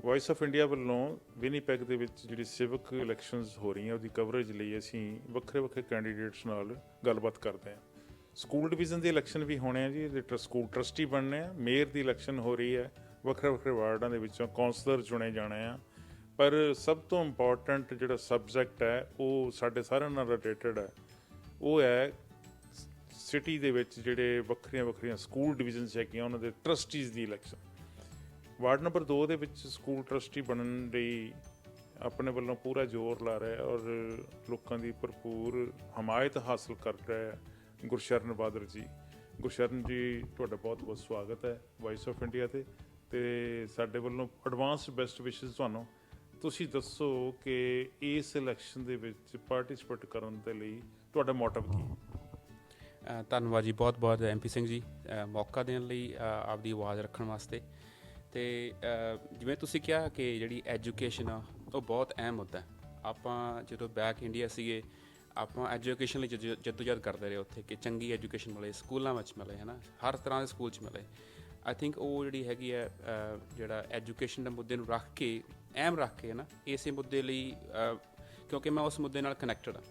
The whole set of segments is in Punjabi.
ਵੌਇਸ ਆਫ ਇੰਡੀਆ ਵੱਲੋਂ ਵਿਨੀਪੈਗ ਦੇ ਵਿੱਚ ਜਿਹੜੀ ਸਿਵਕ ਇਲੈਕਸ਼ਨਸ ਹੋ ਰਹੀਆਂ ਉਹਦੀ ਕਵਰੇਜ ਲਈ ਅਸੀਂ ਵੱਖਰੇ ਵੱਖਰੇ ਕੈਂਡੀਡੇਟਸ ਨਾਲ ਗੱਲਬਾਤ ਕਰਦੇ ਹਾਂ। ਸਕੂਲ ਡਿਵੀਜ਼ਨ ਦੇ ਇਲੈਕਸ਼ਨ ਵੀ ਹੋਣੇ ਆ ਜੀ, ਇਹਦੇ ਸਕੂਲ ਟਰਸਟੀ ਬਣਨੇ ਆ। ਮੇਅਰ ਦੀ ਇਲੈਕਸ਼ਨ ਹੋ ਰਹੀ ਹੈ, ਵੱਖਰੇ ਵੱਖਰੇ ਵਾਰਡਾਂ ਦੇ ਵਿੱਚੋਂ ਕੌਂਸਲਰ ਚੁਣੇ ਜਾਣੇ ਆ। ਪਰ ਸਭ ਤੋਂ ਇੰਪੋਰਟੈਂਟ ਜਿਹੜਾ ਸਬਜੈਕਟ ਹੈ ਉਹ ਸਾਡੇ ਸਾਰਿਆਂ ਨਾਲ ਰਿਲੇਟਡ ਹੈ, ਉਹ ਹੈ ਸਿਟੀ ਦੇ ਵਿੱਚ ਜਿਹੜੇ ਵੱਖਰੀਆਂ ਵੱਖਰੀਆਂ ਸਕੂਲ ਡਿਵੀਜ਼ਨਸ ਹੈਗੀਆਂ ਉਹਨਾਂ ਦੇ ਟਰਸਟੀਜ਼ ਦੀ ਇਲੈਕਸ਼ਨ। ਵਾਰਡ ਨੰਬਰ 2 ਦੇ ਵਿੱਚ ਸਕੂਲ ਟਰਸਟੀ ਬਣਨ ਲਈ ਆਪਣੇ ਵੱਲੋਂ ਪੂਰਾ ਜ਼ੋਰ ਲਾ ਰਿਹਾ ਔਰ ਲੋਕਾਂ ਦੀ ਭਰਪੂਰ ਹਮਾਇਤ ਹਾਸਲ ਕਰ ਰਿਹਾ ਹੈ ਗੁਰਸ਼ਰਨ ਬਾਦਲ ਜੀ। ਗੁਰਸ਼ਰਨ ਜੀ, ਤੁਹਾਡਾ ਬਹੁਤ ਬਹੁਤ ਸਵਾਗਤ ਹੈ ਵੌਇਸ ਆਫ ਇੰਡੀਆ 'ਤੇ ਸਾਡੇ ਵੱਲੋਂ ਐਡਵਾਂਸ ਬੈਸਟ ਵਿਸ਼ੇਸ ਤੁਹਾਨੂੰ। ਤੁਸੀਂ ਦੱਸੋ ਕਿ ਇਸ ਇਲੈਕਸ਼ਨ ਦੇ ਵਿੱਚ ਪਾਰਟੀਸਪੇਟ ਕਰਨ ਦੇ ਲਈ ਤੁਹਾਡਾ ਮੋਟਿਵ ਕੀ? ਧੰਨਵਾਦ ਜੀ, ਬਹੁਤ ਬਹੁਤ MP ਸਿੰਘ ਜੀ ਮੌਕਾ ਦੇਣ ਲਈ, ਆਪਦੀ ਆਵਾਜ਼ ਰੱਖਣ ਵਾਸਤੇ। ਅਤੇ ਜਿਵੇਂ ਤੁਸੀਂ ਕਿਹਾ ਕਿ ਜਿਹੜੀ ਐਜੂਕੇਸ਼ਨ ਆ ਉਹ ਬਹੁਤ ਅਹਿਮ ਮੁੱਦਾ। ਆਪਾਂ ਜਦੋਂ ਬੈਕ ਇੰਡੀਆ ਸੀਗੇ, ਆਪਾਂ ਐਜੂਕੇਸ਼ਨ ਲਈ ਜਦੋਜਹਿਦ ਕਰਦੇ ਰਹੇ ਉੱਥੇ ਕਿ ਚੰਗੀ ਐਜੂਕੇਸ਼ਨ ਮਿਲੇ, ਸਕੂਲਾਂ ਵਿੱਚ ਮਿਲੇ, ਹੈ ਨਾ, ਹਰ ਤਰ੍ਹਾਂ ਦੇ ਸਕੂਲ 'ਚ ਮਿਲੇ। ਆਈ ਥਿੰਕ ਉਹ ਜਿਹੜੀ ਹੈਗੀ ਹੈ ਜਿਹੜਾ ਐਜੂਕੇਸ਼ਨ ਦੇ ਮੁੱਦੇ ਨੂੰ ਰੱਖ ਕੇ, ਅਹਿਮ ਰੱਖ ਕੇ, ਹੈ ਨਾ, ਇਸੇ ਮੁੱਦੇ ਲਈ, ਕਿਉਂਕਿ ਮੈਂ ਉਸ ਮੁੱਦੇ ਨਾਲ ਕਨੈਕਟਡ ਹਾਂ।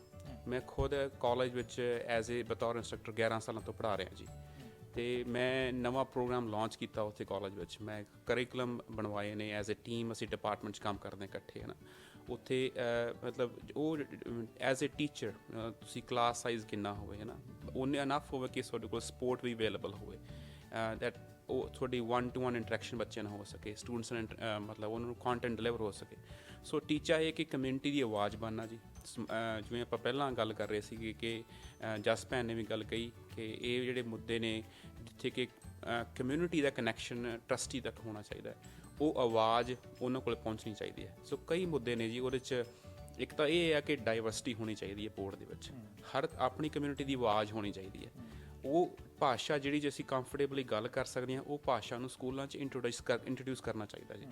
ਮੈਂ ਖੁਦ ਕਾਲਜ ਵਿੱਚ ਐਜ਼ ਏ ਬਤੌਰ ਇੰਸਟਰਕਟਰ 11 ਸਾਲਾਂ ਤੋਂ ਪੜ੍ਹਾ ਰਿਹਾ ਜੀ। ਅਤੇ ਮੈਂ ਨਵਾਂ ਪ੍ਰੋਗਰਾਮ ਲਾਂਚ ਕੀਤਾ ਉੱਥੇ ਕਾਲਜ ਵਿੱਚ। ਮੈਂ ਕਰਿਕੂਲਮ ਬਣਵਾਏ ਨੇ ਐਜ਼ ਏ ਟੀਮ, ਅਸੀਂ ਡਿਪਾਰਟਮੈਂਟ 'ਚ ਕੰਮ ਕਰਦੇ ਇਕੱਠੇ, ਹੈ ਨਾ। ਉੱਥੇ ਮਤਲਬ ਉਹ ਐਜ਼ ਏ ਟੀਚਰ ਤੁਸੀਂ ਕਲਾਸ ਸਾਈਜ਼ ਕਿੰਨਾ ਹੋਵੇ, ਹੈ ਨਾ, ਉਨੇ ਅਨਫ ਹੋਵੇ ਕਿ ਤੁਹਾਡੇ ਕੋਲ ਸਪੋਰਟ ਵੀ ਅਵੇਲੇਬਲ ਹੋਵੇ, ਦੈਟ ਉਹ ਤੁਹਾਡੀ 1-to-1 ਇੰਟਰੈਕਸ਼ਨ ਬੱਚਿਆਂ ਨਾਲ ਹੋ ਸਕੇ, ਸਟੂਡੈਂਟਸ ਨਾਲ ਮਤਲਬ ਉਹਨਾਂ ਨੂੰ ਕੰਟੈਂਟ ਡਿਲੀਵਰ ਹੋ ਸਕੇ। ਸੋ ਟੀਚਾ ਇਹ ਕਿ ਕਮਿਊਨਿਟੀ ਦੀ ਆਵਾਜ਼ ਬਣਨਾ ਜੀ। ਜਿਵੇਂ ਆਪਾਂ ਪਹਿਲਾਂ ਗੱਲ ਕਰ ਰਹੇ ਸੀਗੇ ਕਿ ਜਸ ਭੈਣ ਨੇ ਵੀ ਗੱਲ ਕਹੀ ਕਿ ਇਹ ਜਿਹੜੇ ਮੁੱਦੇ ਨੇ ਜਿੱਥੇ ਕਿ ਕਮਿਊਨਿਟੀ ਦਾ ਕਨੈਕਸ਼ਨ ਟਰਸਟੀ ਤੱਕ ਹੋਣਾ ਚਾਹੀਦਾ, ਉਹ ਆਵਾਜ਼ ਉਹਨਾਂ ਕੋਲ ਪਹੁੰਚਣੀ ਚਾਹੀਦੀ ਹੈ। ਸੋ ਕਈ ਮੁੱਦੇ ਨੇ ਜੀ ਉਹਦੇ 'ਚ। ਇੱਕ ਤਾਂ ਇਹ ਹੈ ਕਿ ਡਾਈਵਰਸਿਟੀ ਹੋਣੀ ਚਾਹੀਦੀ ਹੈ ਬੋਰਡ ਦੇ ਵਿੱਚ, ਹਰ ਆਪਣੀ ਕਮਿਊਨਿਟੀ ਦੀ ਆਵਾਜ਼ ਹੋਣੀ ਚਾਹੀਦੀ ਹੈ। ਉਹ ਭਾਸ਼ਾ ਜਿਹੜੀ ਜੇ ਅਸੀਂ ਕੰਫਰਟੇਬਲੀ ਗੱਲ ਕਰ ਸਕਦੇ ਹਾਂ, ਉਹ ਭਾਸ਼ਾ ਨੂੰ ਸਕੂਲਾਂ 'ਚ ਇੰਟਰੋਡਿਊਸ ਕਰਨਾ ਚਾਹੀਦਾ ਜੀ,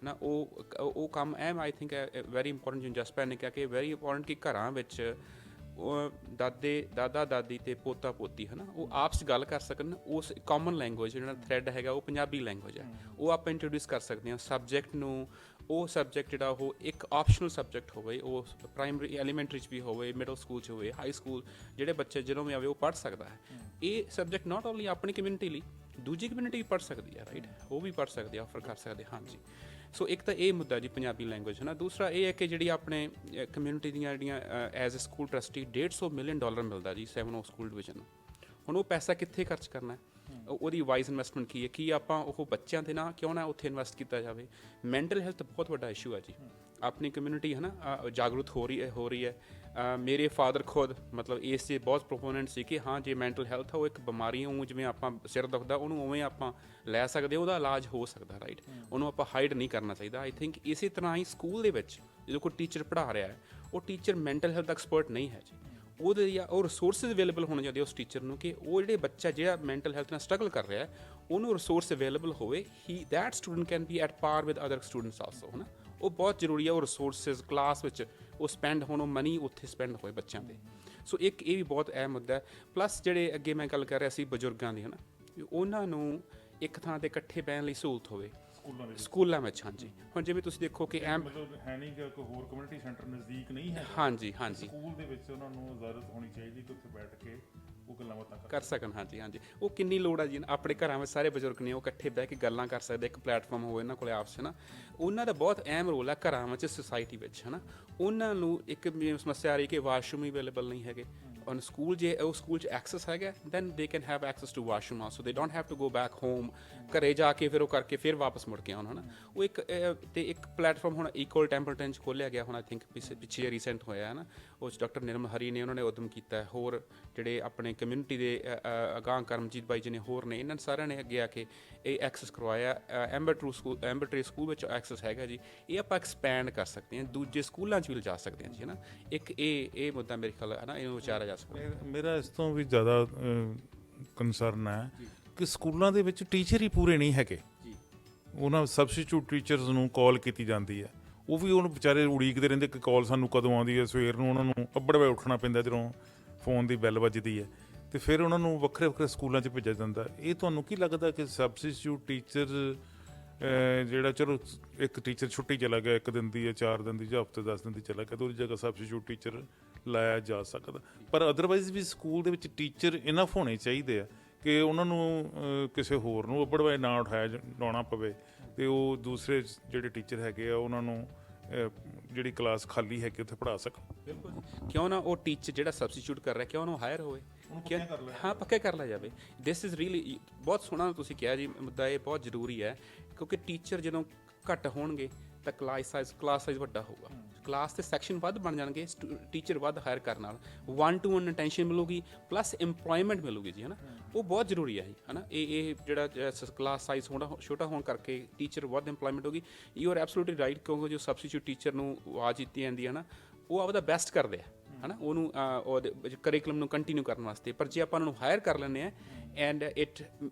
ਨਾ। ਉਹ ਕੰਮ M I think very important. ਜਿਵੇਂ ਜਸਪੈਨ ਨੇ ਕਿਹਾ ਕਿ ਵੈਰੀ ਇੰਪੋਰਟੈਂਟ ਕਿ ਘਰਾਂ ਵਿੱਚ ਦਾਦਾ ਦਾਦੀ ਅਤੇ ਪੋਤਾ ਪੋਤੀ, ਹੈ ਨਾ, ਉਹ ਆਪਸ 'ਚ ਗੱਲ ਕਰ ਸਕਣ। ਉਸ ਕਾਮਨ ਲੈਂਗੁਏਜ ਜਿਹੜਾ ਥਰੈਡ ਹੈਗਾ ਉਹ ਪੰਜਾਬੀ ਲੈਂਗੁਏਜ ਹੈ, ਉਹ ਆਪਾਂ ਇੰਟਰੋਡਿਊਸ ਕਰ ਸਕਦੇ ਹਾਂ। ਸਬਜੈਕਟ ਨੂੰ, ਉਹ ਸਬਜੈਕਟ ਜਿਹੜਾ ਉਹ ਇੱਕ ਆਪਸ਼ਨਲ ਸਬਜੈਕਟ ਹੋਵੇ, ਉਹ ਪ੍ਰਾਇਮਰੀ ਐਲੀਮੈਂਟਰੀ 'ਚ ਵੀ ਹੋਵੇ, ਮਿਡਲ ਸਕੂਲ 'ਚ ਹੋਵੇ, ਹਾਈ ਸਕੂਲ, ਜਿਹੜੇ ਬੱਚੇ ਜਦੋਂ ਵੀ ਆਵੇ ਉਹ ਪੜ੍ਹ ਸਕਦਾ ਹੈ। ਇਹ ਸਬਜੈਕਟ ਨਾਟ ਓਨਲੀ ਆਪਣੀ ਕਮਿਊਨਿਟੀ ਲਈ, ਦੂਜੀ ਕਮਿਊਨਿਟੀ ਵੀ ਪੜ੍ਹ ਸਕਦੀ ਹੈ, ਰਾਈਟ, ਉਹ ਵੀ ਪੜ੍ਹ ਸਕਦੇ, ਆਫਰ ਕਰ ਸਕਦੇ। ਹਾਂਜੀ। ਸੋ ਇੱਕ ਤਾਂ ਇਹ ਮੁੱਦਾ ਜੀ ਪੰਜਾਬੀ ਲੈਂਗੁਏਜ, ਹੈ ਨਾ। ਦੂਸਰਾ ਇਹ ਹੈ ਕਿ ਜਿਹੜੀ ਆਪਣੇ ਕਮਿਊਨਿਟੀ ਦੀਆਂ ਜਿਹੜੀਆਂ as a school trustee $150 million ਮਿਲਦਾ ਜੀ 7 ਸਕੂਲ ਡਿਵੀਜ਼ਨ ਨੂੰ। ਹੁਣ ਉਹ ਪੈਸਾ ਕਿੱਥੇ ਖਰਚ ਕਰਨਾ, ਉਹਦੀ ਵਾਈਜ਼ ਇਨਵੈਸਟਮੈਂਟ ਕੀ ਹੈ, ਕੀ ਆਪਾਂ ਉਹ ਬੱਚਿਆਂ 'ਤੇ ਨਾ ਕਿਉਂ ਨਾ ਉੱਥੇ ਇਨਵੈਸਟ ਕੀਤਾ ਜਾਵੇ। ਮੈਂਟਲ ਹੈਲਥ ਬਹੁਤ ਵੱਡਾ ਇਸ਼ੂ ਹੈ ਜੀ, ਆਪਣੀ ਕਮਿਊਨਿਟੀ, ਹੈ ਨਾ, ਜਾਗਰੂਕ ਹੋ ਰਹੀ ਹੈ। ਮੇਰੇ ਫਾਦਰ ਖੁਦ ਮਤਲਬ ਇਸ 'ਚ ਬਹੁਤ ਪ੍ਰੋਪੋਨੈਂਟ ਸੀ ਕਿ ਹਾਂ ਜੇ ਮੈਂਟਲ ਹੈਲਥ ਆ ਉਹ ਇੱਕ ਬਿਮਾਰੀ, ਉਹ ਜਿਵੇਂ ਆਪਾਂ ਸਿਰ ਦੁਖਦਾ ਉਹਨੂੰ ਉਵੇਂ ਆਪਾਂ ਲੈ ਸਕਦੇ, ਉਹਦਾ ਇਲਾਜ ਹੋ ਸਕਦਾ, ਰਾਈਟ। ਉਹਨੂੰ ਆਪਾਂ ਹਾਈਡ ਨਹੀਂ ਕਰਨਾ ਚਾਹੀਦਾ। ਆਈ ਥਿੰਕ ਇਸੇ ਤਰ੍ਹਾਂ ਹੀ ਸਕੂਲ ਦੇ ਵਿੱਚ ਜਦੋਂ ਕੋਈ ਟੀਚਰ ਪੜ੍ਹਾ ਰਿਹਾ ਹੈ, ਉਹ ਟੀਚਰ ਮੈਂਟਲ ਹੈਲਥ ਐਕਸਪਰਟ ਨਹੀਂ ਹੈ ਜੀ। ਉਹਦੇ ਜਾਂ ਉਹ ਰਿਸੋਰਸਿਸ ਅਵੇਲੇਬਲ ਹੋਣੇ ਚਾਹੀਦੇ ਉਸ ਟੀਚਰ ਨੂੰ ਕਿ ਉਹ ਜਿਹੜੇ ਬੱਚਾ ਜਿਹੜਾ ਮੈਂਟਲ ਹੈਲਥ ਨਾਲ ਸਟਰਗਲ ਕਰ ਰਿਹਾ ਉਹਨੂੰ ਰਿਸੋਰਸ ਅਵੇਲੇਬਲ ਹੋਵੇ। That student can be at ਪਾਰ ਵਿਦ ਅਦਰ ਸਟੂਡੈਂਟਸ ਆਲਸੋ, ਹੈ ਨਾ। ਉਹ ਬਹੁਤ ਜ਼ਰੂਰੀ ਹੈ, ਉਹ ਰਿਸੋਰਸਿਸ ਕਲਾਸ ਵਿੱਚ ਉਹ ਸਪੈਂਡ ਹੋਣ, ਉਹ ਮਨੀ ਉੱਥੇ ਸਪੈਂਡ ਹੋਏ ਬੱਚਿਆਂ 'ਤੇ। ਸੋ ਇੱਕ ਇਹ ਵੀ ਬਹੁਤ ਅਹਿਮ ਮੁੱਦਾ ਹੈ। ਪਲੱਸ ਜਿਹੜੇ ਅੱਗੇ ਮੈਂ ਗੱਲ ਕਰ ਰਿਹਾ ਸੀ ਬਜ਼ੁਰਗਾਂ ਦੀ, ਹੈ ਨਾ, ਉਹਨਾਂ ਨੂੰ ਇੱਕ ਥਾਂ 'ਤੇ ਇਕੱਠੇ ਬਹਿਣ ਲਈ ਸਹੂਲਤ ਹੋਵੇ ਸਕੂਲਾਂ ਵਿੱਚ। ਹਾਂਜੀ। ਹੁਣ ਜਿਵੇਂ ਤੁਸੀਂ ਦੇਖੋ ਕਿ ਮਤਲਬ ਹੈ ਨਹੀਂ ਕਿ ਕੋਈ ਹੋਰ ਕਮਿਊਨਿਟੀ ਸੈਂਟਰ ਨਜ਼ਦੀਕ ਨਹੀਂ ਹੈ। ਹਾਂਜੀ ਹਾਂਜੀ, ਸਕੂਲ ਦੇ ਵਿੱਚ ਉਹਨਾਂ ਨੂੰ ਇਜਾਜ਼ਤ ਹੋਣੀ ਚਾਹੀਦੀ ਕਿ ਉੱਥੇ ਬੈਠ ਕੇ ਉਹ ਗੱਲਾਂ ਬਾਤਾਂ ਕਰ ਸਕਣ। ਹਾਂਜੀ ਹਾਂਜੀ, ਉਹ ਕਿੰਨੀ ਲੋੜ ਹੈ ਜੀ। ਆਪਣੇ ਘਰਾਂ ਵਿੱਚ ਸਾਰੇ ਬਜ਼ੁਰਗ ਨੇ, ਉਹ ਇਕੱਠੇ ਬਹਿ ਕੇ ਗੱਲਾਂ ਕਰ ਸਕਦੇ, ਇੱਕ ਪਲੇਟਫਾਰਮ ਹੋਵੇ ਇਹਨਾਂ ਕੋਲ ਆਪਸ, ਹੈ ਨਾ। ਉਹਨਾਂ ਦਾ ਬਹੁਤ ਅਹਿਮ ਰੋਲ ਹੈ ਘਰਾਂ ਵਿੱਚ, ਸੁਸਾਇਟੀ ਵਿੱਚ, ਹੈ ਨਾ। ਉਹਨਾਂ ਨੂੰ ਇੱਕ ਸਮੱਸਿਆ ਆ ਰਹੀ ਕਿ ਵਾਸ਼ਰੂਮ ਹੀ ਅਵੇਲੇਬਲ ਨਹੀਂ ਹੈਗੇ। ਔਨ ਸਕੂਲ ਜੇ ਉਹ ਸਕੂਲ 'ਚ ਐਕਸੈਸ ਹੈਗਾ, then they can have access to washroom also, they don't have to go back home, ਘਰੇ ਜਾ ਕੇ ਫਿਰ ਉਹ ਕਰਕੇ ਫਿਰ ਵਾਪਸ ਮੁੜ ਕੇ ਆਉਣ, ਹੈ ਨਾ। ਉਹ ਇੱਕ ਅਤੇ ਇੱਕ ਪਲੇਟਫਾਰਮ ਹੁਣ ਇਕੁਅਲ ਟੈਂਪਲਟਨ 'ਚ ਖੋਲ੍ਹਿਆ ਗਿਆ ਹੁਣ, ਆਈ ਥਿੰਕ ਪਿੱਛੇ ਰੀਸੈਂਟ ਹੋਇਆ, ਹੈ ਨਾ। ਉਹ 'ਚ ਡਾਕਟਰ ਨਿਰਮਲ ਹਰੀ ਨੇ ਉਹਨਾਂ ਨੇ ਉਦਮ ਕੀਤਾ। ਹੋਰ ਜਿਹੜੇ ਆਪਣੇ ਕਮਿਊਨਿਟੀ ਦੇ ਅਗਾਂਹ ਕਰਮਜੀਤ ਬਾਈ ਜੀ ਨੇ, ਹੋਰ ਨੇ, ਇਹਨਾਂ ਸਾਰਿਆਂ ਨੇ ਅੱਗੇ ਆ ਕੇ ਇਹ ਐਕਸੈਸ ਕਰਵਾਇਆ। ਐਂਬਰਟਰੀ ਸਕੂਲ ਵਿੱਚ ਐਕਸੈਸ ਹੈਗਾ ਜੀ। ਇਹ ਆਪਾਂ ਐਕਸਪੈਂਡ ਕਰ ਸਕਦੇ ਹਾਂ, ਦੂਜੇ ਸਕੂਲਾਂ 'ਚ ਵੀ ਲਿਜਾ ਸਕਦੇ ਹਾਂ ਜੀ, ਹੈ ਨਾ। ਇੱਕ ਇਹ ਮੁੱਦਾ ਮੇਰੇ ਖਿਆਲ ਹੈ ਨਾ, ਇਹਨੂੰ ਵਿਚਾਰਿਆ ਜਾ ਸਕਦਾ। ਮੇਰਾ ਇਸ ਤੋਂ ਵੀ ਜ਼ਿਆਦਾ ਕੰਸਰਨ ਹੈ ਕਿ ਸਕੂਲਾਂ ਦੇ ਵਿੱਚ ਟੀਚਰ ਹੀ ਪੂਰੇ ਨਹੀਂ ਹੈਗੇ। ਉਹਨਾਂ ਸਬਸਟੀਟਿਊਟ ਟੀਚਰਸ ਨੂੰ ਕਾਲ ਕੀਤੀ ਜਾਂਦੀ ਹੈ, ਉਹ ਵੀ ਉਹਨੂੰ ਵਿਚਾਰੇ ਉਡੀਕਦੇ ਰਹਿੰਦੇ ਕਿ ਕਾਲ ਸਾਨੂੰ ਕਦੋਂ ਆਉਂਦੀ ਹੈ। ਸਵੇਰ ਨੂੰ ਉਹਨਾਂ ਨੂੰ ਅੱਬੜ ਵੇ ਉੱਠਣਾ ਪੈਂਦਾ ਜਦੋਂ ਫੋਨ ਦੀ ਬੈਲ ਵੱਜਦੀ ਹੈ, ਅਤੇ ਫਿਰ ਉਹਨਾਂ ਨੂੰ ਵੱਖਰੇ ਵੱਖਰੇ ਸਕੂਲਾਂ 'ਚ ਭੇਜਿਆ ਜਾਂਦਾ। ਇਹ ਤੁਹਾਨੂੰ ਕੀ ਲੱਗਦਾ ਕਿ ਸਬਸਟੀਟਿਊਟ ਟੀਚਰ ਜਿਹੜਾ ਚਲੋ ਇੱਕ ਟੀਚਰ ਛੁੱਟੀ ਚਲਾ ਗਿਆ 1 ਦਿਨ ਦੀ ਜਾਂ 4 ਦਿਨ ਦੀ ਜਾਂ ਹਫ਼ਤੇ 10 ਦਿਨ ਦੀ ਚਲਾ ਗਿਆ ਤਾਂ ਉਹਦੀ ਜਗ੍ਹਾ ਸਬਸਟੀਟਿਊਟ ਟੀਚਰ ਲਾਇਆ ਜਾ ਸਕਦਾ। ਪਰ ਅਦਰਵਾਈਜ਼ ਵੀ ਸਕੂਲ ਦੇ ਵਿੱਚ ਟੀਚਰ ਇਨਫ ਹੋਣੇ ਚਾਹੀਦੇ ਆ ਕਿ ਉਹਨਾਂ ਨੂੰ ਕਿਸੇ ਹੋਰ ਨੂੰ ਅੱਬੜਵਾਏ ਨਾ ਉਠਾਉਣਾ ਪਵੇ ਅਤੇ ਉਹ ਦੂਸਰੇ ਜਿਹੜੇ ਟੀਚਰ ਹੈਗੇ ਆ ਉਹਨਾਂ ਨੂੰ ਜਿਹੜੀ ਕਲਾਸ ਖਾਲੀ ਹੈਗੀ ਉੱਥੇ ਪੜ੍ਹਾ ਸਕਣ। ਬਿਲਕੁਲ ਜੀ, ਕਿਉਂ ਨਾ ਉਹ ਟੀਚਰ ਜਿਹੜਾ ਸਬਸਟੀਟਿਊਟ ਕਰ ਰਿਹਾ ਕਿਉਂ ਉਹਨੂੰ ਹਾਇਰ ਹੋਵੇ, ਹਾਂ ਪੱਕਾ ਕਰ ਲਿਆ ਜਾਵੇ। ਦਿਸ ਇਜ਼ ਰੀਅਲੀ ਬਹੁਤ ਸੋਹਣਾ ਤੁਸੀਂ ਕਿਹਾ ਜੀ, ਮੁੱਦਾ ਇਹ ਬਹੁਤ ਜ਼ਰੂਰੀ ਹੈ ਕਿਉਂਕਿ ਟੀਚਰ ਜਦੋਂ ਘੱਟ ਹੋਣਗੇ ਤਾਂ ਕਲਾਸ ਸਾਈਜ਼ ਵੱਡਾ ਹੋਊਗਾ, ਕਲਾਸ ਦੇ ਸੈਕਸ਼ਨ ਵੱਧ ਬਣ ਜਾਣਗੇ, ਟੀਚਰ ਵੱਧ ਹਾਇਰ ਕਰਨ ਨਾਲ 1-to-1 ਅਟੈਂਸ਼ਨ ਮਿਲੂਗੀ ਪਲੱਸ ਇੰਪਲੋਇਮੈਂਟ ਮਿਲੂਗੀ ਜੀ, ਹੈ ਨਾ। ਉਹ ਬਹੁਤ ਜ਼ਰੂਰੀ ਹੈ ਜੀ, ਹੈ ਨਾ। ਇਹ ਜਿਹੜਾ ਕਲਾਸ ਸਾਈਜ਼ ਛੋਟਾ ਹੋਣ ਕਰਕੇ ਟੀਚਰ ਵੱਧ ਇੰਪਲੋਇਮੈਂਟ ਹੋਗੀ। ਯੂ ਆਰ ਐਬਸੋਲੂਟਲੀ ਰਾਈਟ, ਕਿਉਂਕਿ ਜੋ ਸਬਸਟੀਟਿਊਟ ਟੀਚਰ ਨੂੰ ਆਵਾਜ਼ ਦਿੱਤੀ ਜਾਂਦੀ ਹੈ ਨਾ, ਉਹ ਆਪਦਾ ਬੈਸਟ ਕਰਦੇ ਆ, ਹੈ ਨਾ, ਉਹਨੂੰ ਉਹਦੇ ਕਰਿਕੂਲਮ ਨੂੰ ਕੰਟੀਨਿਊ ਕਰਨ ਵਾਸਤੇ। ਪਰ ਜੇ ਆਪਾਂ ਉਹਨਾਂ ਨੂੰ ਹਾਇਰ ਕਰ ਲੈਂਦੇ ਹਾਂ and it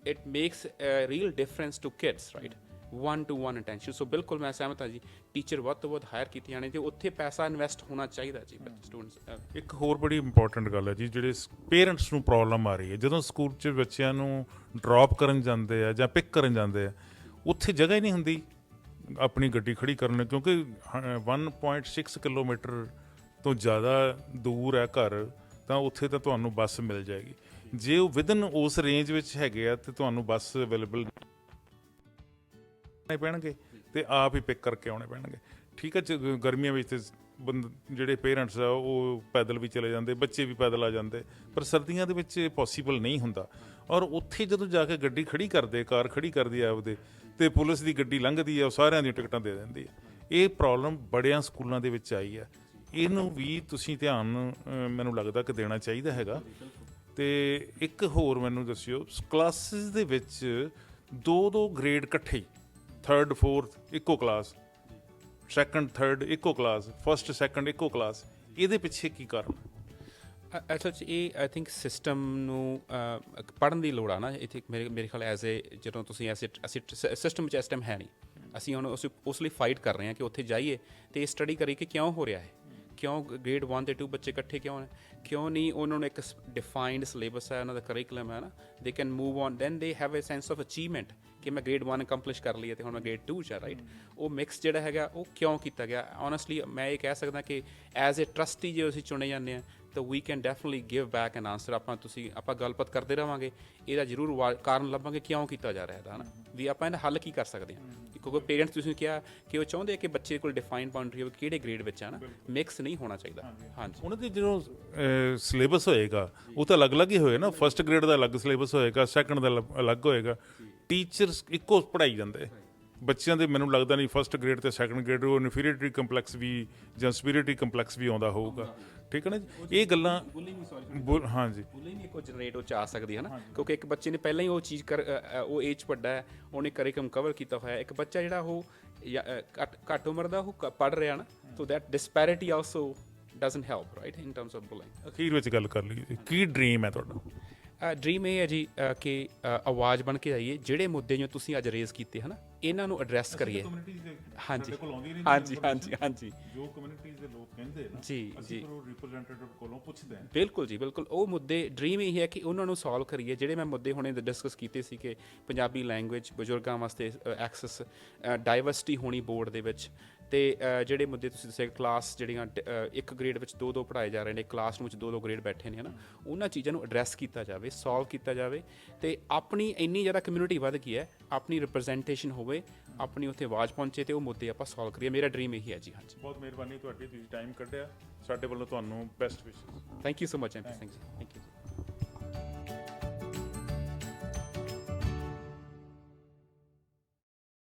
makes real difference to kids, right, 1-to-1 attention. So ਬਿਲਕੁਲ ਮੈਂ ਸਹਿਮਤ ਹਾਂ ਜੀ, ਟੀਚਰ ਵੱਧ ਤੋਂ ਵੱਧ ਹਾਇਰ ਕੀਤੇ ਜਾਣੇ ਅਤੇ ਉੱਥੇ ਪੈਸਾ ਇਨਵੈਸਟ ਹੋਣਾ ਚਾਹੀਦਾ ਜੀ ਸਟੂਡੈਂਟਸ। ਇੱਕ ਹੋਰ ਬੜੀ ਇੰਪੋਰਟੈਂਟ ਗੱਲ ਹੈ ਜੀ, ਜਿਹੜੇ ਪੇਰੈਂਟਸ ਨੂੰ ਪ੍ਰੋਬਲਮ ਆ ਰਹੀ ਹੈ ਜਦੋਂ ਸਕੂਲ 'ਚ ਬੱਚਿਆਂ ਨੂੰ ਡਰੋਪ ਕਰਨ ਜਾਂਦੇ ਆ ਜਾਂ ਪਿਕ ਕਰਨ ਜਾਂਦੇ ਆ, ਉੱਥੇ ਜਗ੍ਹਾ ਹੀ ਨਹੀਂ ਹੁੰਦੀ ਆਪਣੀ ਗੱਡੀ ਖੜੀ ਕਰਨ, ਕਿਉਂਕਿ 1.6 ਕਿਲੋਮੀਟਰ ਤੋਂ ਜ਼ਿਆਦਾ ਦੂਰ ਹੈ ਘਰ, ਤਾਂ ਉੱਥੇ ਤਾਂ ਤੁਹਾਨੂੰ ਬੱਸ ਮਿਲ ਜਾਏਗੀ। ਜੇ ਉਹ ਵਿਦਨ ਉਸ ਰੇਂਜ ਵਿੱਚ ਹੈਗੇ ਆ ਤਾਂ ਤੁਹਾਨੂੰ ਬੱਸ ਅਵੇਲੇਬਲ ਪੈਣਗੇ ਅਤੇ ਆਪ ਹੀ ਪਿਕ ਕਰਕੇ ਆਉਣੇ ਪੈਣਗੇ। ਠੀਕ ਹੈ, ਗਰਮੀਆਂ ਵਿੱਚ ਤਾਂ ਜਿਹੜੇ ਪੇਰੈਂਟਸ ਆ ਉਹ ਪੈਦਲ ਵੀ ਚਲੇ ਜਾਂਦੇ, ਬੱਚੇ ਵੀ ਪੈਦਲ ਆ ਜਾਂਦੇ, ਪਰ ਸਰਦੀਆਂ ਦੇ ਵਿੱਚ ਪੋਸੀਬਲ ਨਹੀਂ ਹੁੰਦਾ। ਔਰ ਉੱਥੇ ਜਦੋਂ ਜਾ ਕੇ ਗੱਡੀ ਖੜੀ ਕਰਦੇ, ਕਾਰ ਖੜੀ ਕਰਦੀ ਆ ਆਪਦੇ, ਅਤੇ ਪੁਲਿਸ ਦੀ ਗੱਡੀ ਲੰਘਦੀ ਆ, ਉਹ ਸਾਰਿਆਂ ਦੀਆਂ ਟਿਕਟਾਂ ਦੇ ਦਿੰਦੀ ਹੈ। ਇਹ ਪ੍ਰੋਬਲਮ ਬੜਿਆਂ ਸਕੂਲਾਂ ਦੇ ਵਿੱਚ ਆਈ ਹੈ, ਇਹਨੂੰ ਵੀ ਤੁਸੀਂ ਧਿਆਨ ਮੈਨੂੰ ਲੱਗਦਾ ਕਿ ਦੇਣਾ ਚਾਹੀਦਾ ਹੈਗਾ। ਅਤੇ ਇੱਕ ਹੋਰ ਮੈਨੂੰ ਦੱਸਿਓ, ਕਲਾਸਿਸ ਦੇ ਵਿੱਚ 2-2 ਗ੍ਰੇਡ ਇਕੱਠੇ, 3rd 4th ਇੱਕੋ ਕਲਾਸ, 2nd 3rd ਇੱਕੋ ਕਲਾਸ, 1st 2nd ਇੱਕੋ ਕਲਾਸ, ਇਹਦੇ ਪਿੱਛੇ ਕੀ ਕਾਰਨ? ਅਸਲ 'ਚ ਇਹ ਆਈ ਥਿੰਕ ਸਿਸਟਮ ਨੂੰ ਪੜ੍ਹਨ ਦੀ ਲੋੜ ਆ ਨਾ ਇੱਥੇ। ਮੇਰੇ ਖਿਆਲ ਜਦੋਂ ਤੁਸੀਂ ਅਸੀਂ ਸਿਸਟਮ ਵਿੱਚ ਇਸ ਟਾਈਮ ਹੈ ਨਹੀਂ, ਅਸੀਂ ਹੁਣ ਉਸ ਲਈ ਫਾਈਟ ਕਰ ਰਹੇ ਹਾਂ ਕਿ ਉੱਥੇ ਜਾਈਏ ਅਤੇ ਇਹ ਸਟੱਡੀ ਕਰੀਏ ਕਿ ਕਿਉਂ ਹੋ ਰਿਹਾ ਹੈ, ਕਿਉਂ ਗ੍ਰੇਡ 1 ਅਤੇ 2 ਬੱਚੇ ਇਕੱਠੇ ਕਿਉਂ ਨੇ, ਕਿਉਂ ਨਹੀਂ ਉਹਨਾਂ ਨੂੰ ਇੱਕ ਡਿਫਾਈਨਡ ਸਿਲੇਬਸ ਹੈ, ਉਹਨਾਂ ਦਾ ਕਰਿਕੂਲਮ ਹੈ ਨਾ, they can move on, then they have a sense of achievement ਕਿ ਮੈਂ ਗ੍ਰੇਡ 1 ਅਕੰਪਲਿਸ਼ ਕਰ ਲਈ ਅਤੇ ਹੁਣ ਮੈਂ ਗ੍ਰੇਡ 2 'ਚ ਆ, ਰਾਈਟ। ਉਹ ਮਿਕਸ ਜਿਹੜਾ ਹੈਗਾ ਉਹ ਕਿਉਂ ਕੀਤਾ ਗਿਆ? ਓਨੈਸਟਲੀ ਮੈਂ ਇਹ ਕਹਿ ਸਕਦਾ ਕਿ ਐਜ਼ ਏ ਟਰਸਟੀ ਜੇ ਅਸੀਂ ਚੁਣੇ ਜਾਂਦੇ ਹਾਂ ਤਾਂ we can definitely give back an answer. ਆਪਾਂ ਗੱਲਬਾਤ ਕਰਦੇ ਰਹਾਂਗੇ, ਇਹਦਾ ਜ਼ਰੂਰ ਕਾਰਨ ਲੱਭਾਂਗੇ ਕਿਉਂ ਕੀਤਾ ਜਾ ਰਿਹਾ ਇਹਦਾ, ਹੈ ਨਾ, ਵੀ ਆਪਾਂ ਇਹਦਾ ਹੱਲ ਕੀ ਕਰ ਸਕਦੇ ਹਾਂ। ਕਿਉਂਕਿ ਪੇਰੈਂਟਸ ਤੁਸੀਂ ਕਿਹਾ ਕਿ ਉਹ ਚਾਹੁੰਦੇ ਕਿ ਬੱਚੇ ਕੋਲ ਡਿਫਾਈਨ ਬਾਉਂਡਰੀ ਹੋਵੇ ਕਿਹੜੇ ਗ੍ਰੇਡ ਵਿੱਚ ਹੈ ਨਾ, ਮਿਕਸ ਨਹੀਂ ਹੋਣਾ ਚਾਹੀਦਾ। ਹਾਂਜੀ, ਉਹਨਾਂ ਦੇ ਜਦੋਂ ਸਿਲੇਬਸ ਹੋਏਗਾ ਉਹ ਤਾਂ ਅਲੱਗ-ਅਲੱਗ ਹੀ ਹੋਏ ਨਾ, 1st ਗ੍ਰੇਡ ਦਾ ਅਲੱਗ ਸਿਲੇਬਸ ਹੋਏਗਾ, 2nd ਦਾ ਅਲੱਗ ਹੋਏਗਾ। ਟੀਚਰਸ ਇੱਕੋ ਪੜ੍ਹਾਈ ਜਾਂਦੇ ਬੱਚਿਆਂ ਦੇ, ਮੈਨੂੰ ਲੱਗਦਾ ਨਹੀਂ 1st ਗ੍ਰੇਡ ਅਤੇ 2nd ਗ੍ਰੇਡ ਉਹ ਇਨਫੀਰੀਅਰਿਟੀ ਕੰਪਲੈਕਸ ਵੀ ਜਾਂ ਸੁਪੀਰੀਅਰਿਟੀ ਕੰਪਲੈਕਸ ਵੀ ਆਉਂਦਾ ਹੋਊਗਾ। ਠੀਕ ਹੈ ਨਾ ਜੀ, ਇਹ ਗੱਲਾਂ ਹਾਂਜੀ ਬੁਲਿੰਗ ਇੱਕੋ ਜਨਰੇਟ ਉਹ 'ਚ ਆ ਸਕਦੀ ਹੈ ਨਾ, ਕਿਉਂਕਿ ਇੱਕ ਬੱਚੇ ਨੇ ਪਹਿਲਾਂ ਹੀ ਉਹ ਚੀਜ਼ ਉਹ ਏਜ ਵੱਡਾ ਹੈ, ਉਹਨੇ ਕਰਿਕੂਲਮ ਕਵਰ ਕੀਤਾ ਹੋਇਆ। ਇੱਕ ਬੱਚਾ ਜਿਹੜਾ ਉਹ ਘੱਟ ਉਮਰ ਦਾ ਉਹ ਪੜ੍ਹ ਰਿਹਾ ਨਾ, so that disparity also doesn't help, right, in terms of bullying. ਅਖੀਰ ਵਿੱਚ ਗੱਲ ਕਰ ਲਈਏ, ਕੀ ਡਰੀਮ ਹੈ ਤੁਹਾਡਾ? ਡਰੀਮ ਇਹ ਹੈ ਜੀ ਕਿ ਆਵਾਜ਼ ਬਣ ਕੇ ਆਈਏ, ਜਿਹੜੇ ਮੁੱਦੇ ਜੋ ਤੁਸੀਂ ਅੱਜ ਰੇਜ਼ ਕੀਤੇ ਹਨ ਇਹਨਾਂ ਨੂੰ ਐਡਰੈਸ ਕਰੀਏ। ਹਾਂਜੀ ਹਾਂਜੀ ਹਾਂਜੀ ਹਾਂਜੀ, ਜੋ ਕਮਿਊਨਿਟੀਜ਼ ਦੇ ਲੋਕ ਕਹਿੰਦੇ ਨਾ ਜੀ ਜੀ, ਰਿਪਰੈਜ਼ੈਂਟੇਟਿਵ ਕੋਲੋਂ ਪੁੱਛਦੇ ਹਾਂ। ਬਿਲਕੁਲ ਜੀ, ਬਿਲਕੁਲ। ਉਹ ਮੁੱਦੇ ਡਰੀਮ ਇਹ ਹੈ ਕਿ ਉਹਨਾਂ ਨੂੰ ਸੋਲਵ ਕਰੀਏ। ਜਿਹੜੇ ਮੈਂ ਮੁੱਦੇ ਹੁਣੇ ਡਿਸਕਸ ਕੀਤੇ ਸੀ ਕਿ ਪੰਜਾਬੀ ਲੈਂਗੁਏਜ, ਬਜ਼ੁਰਗਾਂ ਵਾਸਤੇ ਐਕਸੈਸ, ਡਾਈਵਰਸਿਟੀ ਹੋਣੀ ਬੋਰਡ ਦੇ ਵਿੱਚ, ਅਤੇ ਜਿਹੜੇ ਮੁੱਦੇ ਤੁਸੀਂ ਦੱਸਿਆ ਕਲਾਸ ਜਿਹੜੀਆਂ 1 ਗ੍ਰੇਡ ਵਿੱਚ 2-2 ਪੜ੍ਹਾਏ ਜਾ ਰਹੇ ਨੇ, ਕਲਾਸ ਵਿੱਚ 2-2 ਗ੍ਰੇਡ ਬੈਠੇ ਨੇ, ਹੈ ਨਾ, ਉਹਨਾਂ ਚੀਜ਼ਾਂ ਨੂੰ ਐਡਰੈਸ ਕੀਤਾ ਜਾਵੇ, ਸੋਲਵ ਕੀਤਾ ਜਾਵੇ। ਅਤੇ ਆਪਣੀ ਇੰਨੀ ਜ਼ਿਆਦਾ ਕਮਿਊਨਿਟੀ ਵੱਧ ਗਈ ਹੈ, ਆਪਣੀ ਰਿਪਰੈਜ਼ੈਂਟੇਸ਼ਨ ਹੋਵੇ, ਆਪਣੀ ਉੱਥੇ ਆਵਾਜ਼ ਪਹੁੰਚੇ ਅਤੇ ਉਹ ਮੁੱਦੇ ਆਪਾਂ ਸੋਲਵ ਕਰੀਏ। ਮੇਰਾ ਡਰੀਮ ਇਹੀ ਹੈ ਜੀ। ਹਾਂਜੀ, ਬਹੁਤ ਮਿਹਰਬਾਨੀ ਤੁਹਾਡੀ, ਤੁਸੀਂ ਟਾਈਮ ਕੱਢਿਆ। ਸਾਡੇ ਵੱਲੋਂ ਤੁਹਾਨੂੰ ਬੈਸਟ ਵਿਸ਼ੇਸ। Thank you so much MP Singh ji, thank you.